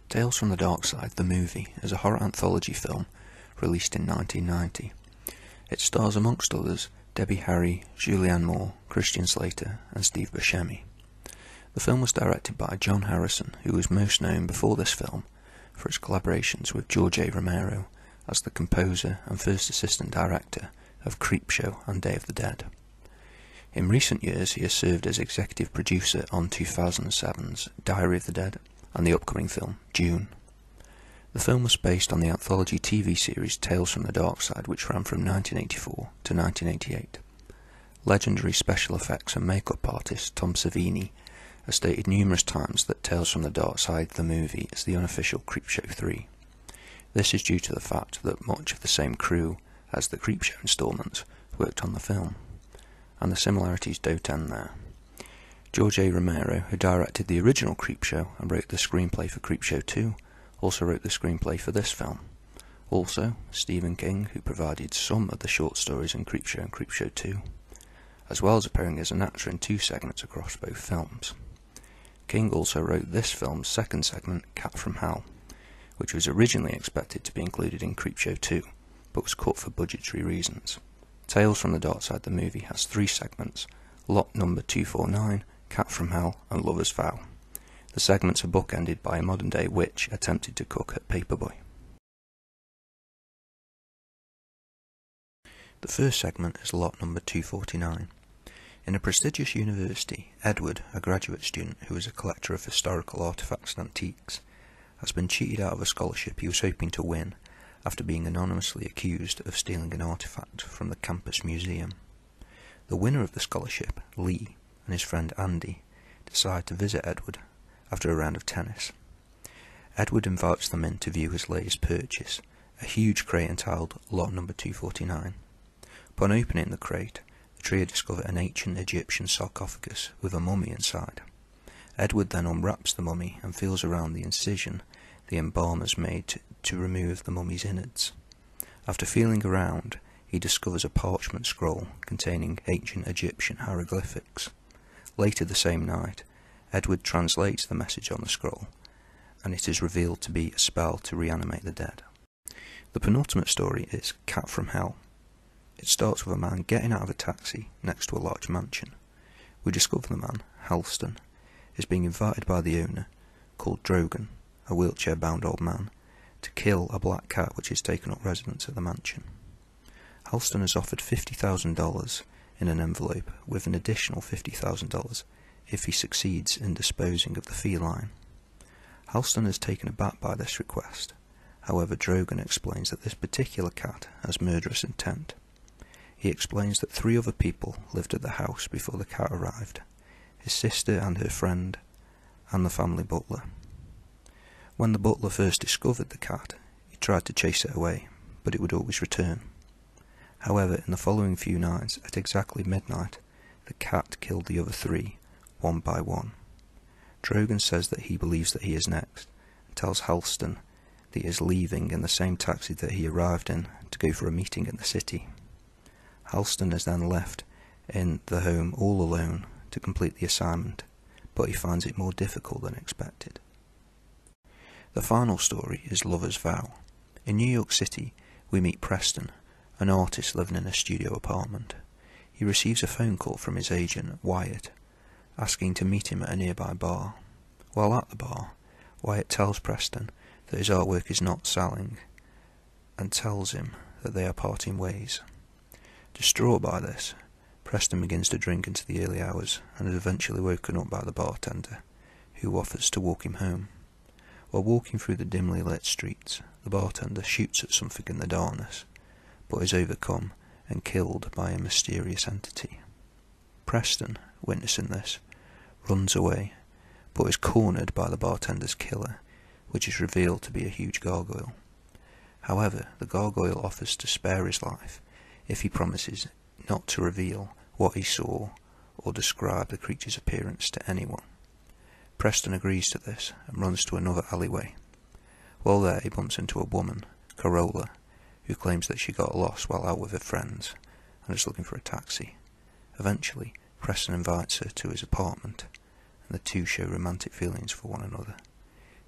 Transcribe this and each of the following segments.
Tales from the Darkside, the movie, is a horror anthology film released in 1990. It stars, amongst others, Debbie Harry, Julianne Moore, Christian Slater, and Steve Buscemi. The film was directed by John Harrison, who was most known before this film for his collaborations with George A. Romero as the composer and first assistant director of Creepshow and Day of the Dead. In recent years, he has served as executive producer on 2007's Diary of the Dead and the upcoming film June. The film was based on the anthology TV series Tales from the Darkside, which ran from 1984 to 1988. Legendary special effects and makeup artist Tom Savini has stated numerous times that Tales from the Darkside, the movie, is the unofficial Creepshow 3. This is due to the fact that much of the same crew as the Creepshow installments worked on the film, and the similarities don't end there. George A. Romero, who directed the original Creepshow and wrote the screenplay for Creepshow 2, also wrote the screenplay for this film. Also, Stephen King, who provided some of the short stories in Creepshow and Creepshow 2, as well as appearing as an actor in 2 segments across both films. King also wrote this film's second segment, Cat from Hell, which was originally expected to be included in Creepshow 2, but was cut for budgetary reasons. Tales from the Darkside, the movie, has 3 segments: Lot Number 249, Cat from Hell, and Lover's Vow. The segments are bookended by a modern-day witch attempted to cook at Paperboy. The first segment is Lot Number 249. In a prestigious university, Edward, a graduate student who is a collector of historical artefacts and antiques, has been cheated out of a scholarship he was hoping to win after being anonymously accused of stealing an artefact from the campus museum. The winner of the scholarship, Lee, and his friend Andy decide to visit Edward after a round of tennis. Edward invites them in to view his latest purchase, a huge crate entitled Lot Number 249. Upon opening the crate, the trio discover an ancient Egyptian sarcophagus with a mummy inside. Edward then unwraps the mummy and feels around the incision the embalmers made to remove the mummy's innards. After feeling around, he discovers a parchment scroll containing ancient Egyptian hieroglyphics. Later the same night, Edward translates the message on the scroll, and it is revealed to be a spell to reanimate the dead. The penultimate story is Cat from Hell. It starts with a man getting out of a taxi next to a large mansion. We discover the man, Halston, is being invited by the owner, called Drogan, a wheelchair-bound old man, to kill a black cat which has taken up residence at the mansion. Halston has offered $50,000 in an envelope with an additional $50,000 if he succeeds in disposing of the feline. Halston is taken aback by this request. However, Drogan explains that this particular cat has murderous intent. He explains that 3 other people lived at the house before the cat arrived: his sister and her friend, and the family butler. When the butler first discovered the cat, he tried to chase it away, but it would always return. However, in the following few nights, at exactly midnight, the cat killed the other 3, one by one. Drogan says that he believes that he is next, and tells Halston that he is leaving in the same taxi that he arrived in to go for a meeting in the city. Halston is then left in the home all alone to complete the assignment, but he finds it more difficult than expected. The final story is Lover's Vow. In New York City, we meet Preston, an artist living in a studio apartment. He receives a phone call from his agent, Wyatt, asking to meet him at a nearby bar. While at the bar, Wyatt tells Preston that his artwork is not selling, and tells him that they are parting ways. Distraught by this, Preston begins to drink into the early hours and is eventually woken up by the bartender, who offers to walk him home. While walking through the dimly lit streets, the bartender shoots at something in the darkness, but is overcome and killed by a mysterious entity. Preston, witnessing this, runs away, but is cornered by the bartender's killer, which is revealed to be a huge gargoyle. However, the gargoyle offers to spare his life if he promises not to reveal what he saw or describe the creature's appearance to anyone. Preston agrees to this and runs to another alleyway. While there, he bumps into a woman, Carola, who claims that she got lost while out with her friends and is looking for a taxi. Eventually, Preston invites her to his apartment, and the two show romantic feelings for one another.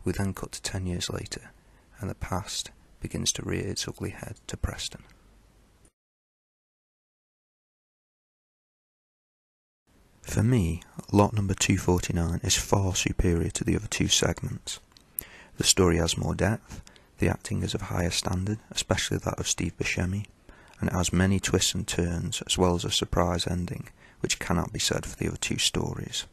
We then cut to 10 years later, and the past begins to rear its ugly head to Preston. For me, lot number 249 is far superior to the other two segments. The story has more depth, the acting is of higher standard, especially that of Steve Buscemi, and it has many twists and turns as well as a surprise ending, which cannot be said for the other two stories.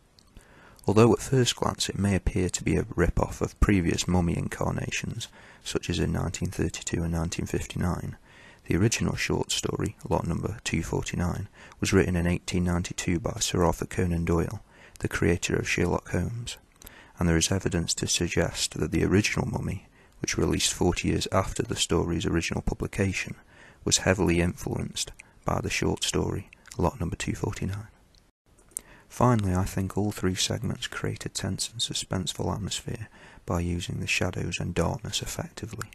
Although at first glance it may appear to be a rip-off of previous Mummy incarnations, such as in 1932 and 1959, the original short story, lot number 249, was written in 1892 by Sir Arthur Conan Doyle, the creator of Sherlock Holmes, and there is evidence to suggest that the original Mummy, which released 40 years after the story's original publication, was heavily influenced by the short story, lot number 249. Finally, I think all three segments create a tense and suspenseful atmosphere by using the shadows and darkness effectively.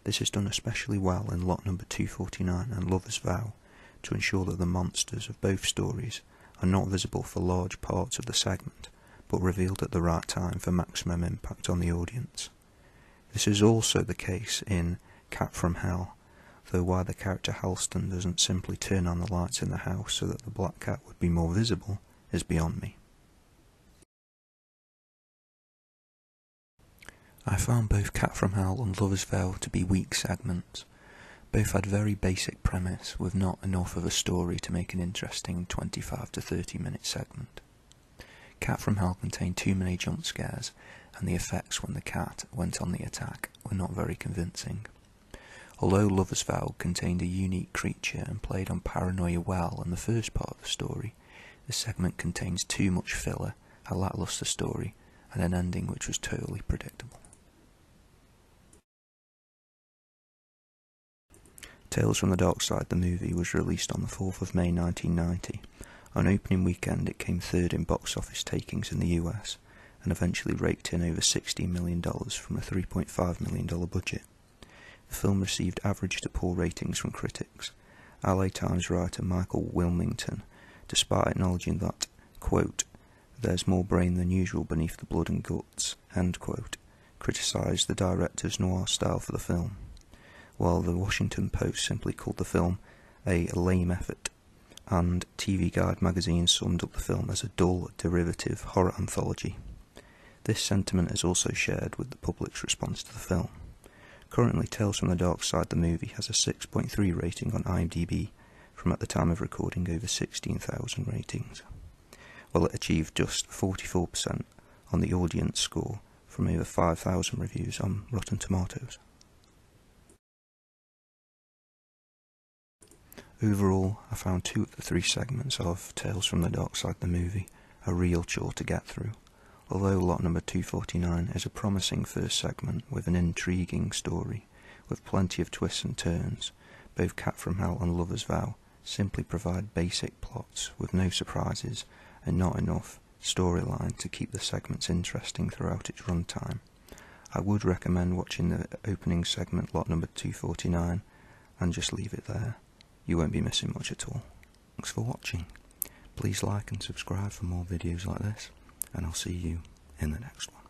This is done especially well in lot number 249 and Lover's Vow, to ensure that the monsters of both stories are not visible for large parts of the segment, but revealed at the right time for maximum impact on the audience. This is also the case in Cat from Hell, though why the character Halston doesn't simply turn on the lights in the house so that the black cat would be more visible is beyond me. I found both Cat from Hell and Lover's Vow to be weak segments. Both had very basic premise with not enough of a story to make an interesting 25 to 30 minute segment. Cat from Hell contained too many jump scares, and the effects when the cat went on the attack were not very convincing. Although Lover's Vow contained a unique creature and played on paranoia well in the first part of the story, the segment contains too much filler, a lacklustre story, and an ending which was totally predictable. Tales from the Darkside, the movie, was released on the 4th of May 1990. On opening weekend it came third in box office takings in the US, and eventually raked in over $16 million from a $3.5 million budget. The film received average to poor ratings from critics. LA Times writer Michael Wilmington, despite acknowledging that, quote, "there's more brain than usual beneath the blood and guts," end quote, criticised the director's noir style for the film, while the Washington Post simply called the film a lame effort, and TV Guide magazine summed up the film as a dull, derivative horror anthology. This sentiment is also shared with the public's response to the film. Currently, Tales from the Darkside, the movie, has a 6.3 rating on IMDb, from at the time of recording over 16,000 ratings, while it achieved just 44% on the audience score from over 5,000 reviews on Rotten Tomatoes. Overall, I found two of the three segments of Tales from the Darkside, the movie, a real chore to get through. Although lot number 249 is a promising first segment with an intriguing story, with plenty of twists and turns, both Cat from Hell and Lover's Vow simply provide basic plots with no surprises and not enough storyline to keep the segments interesting throughout its runtime. I would recommend watching the opening segment, lot number 249, and just leave it there. You won't be missing much at all. Thanks for watching. Please like and subscribe for more videos like this, and I'll see you in the next one.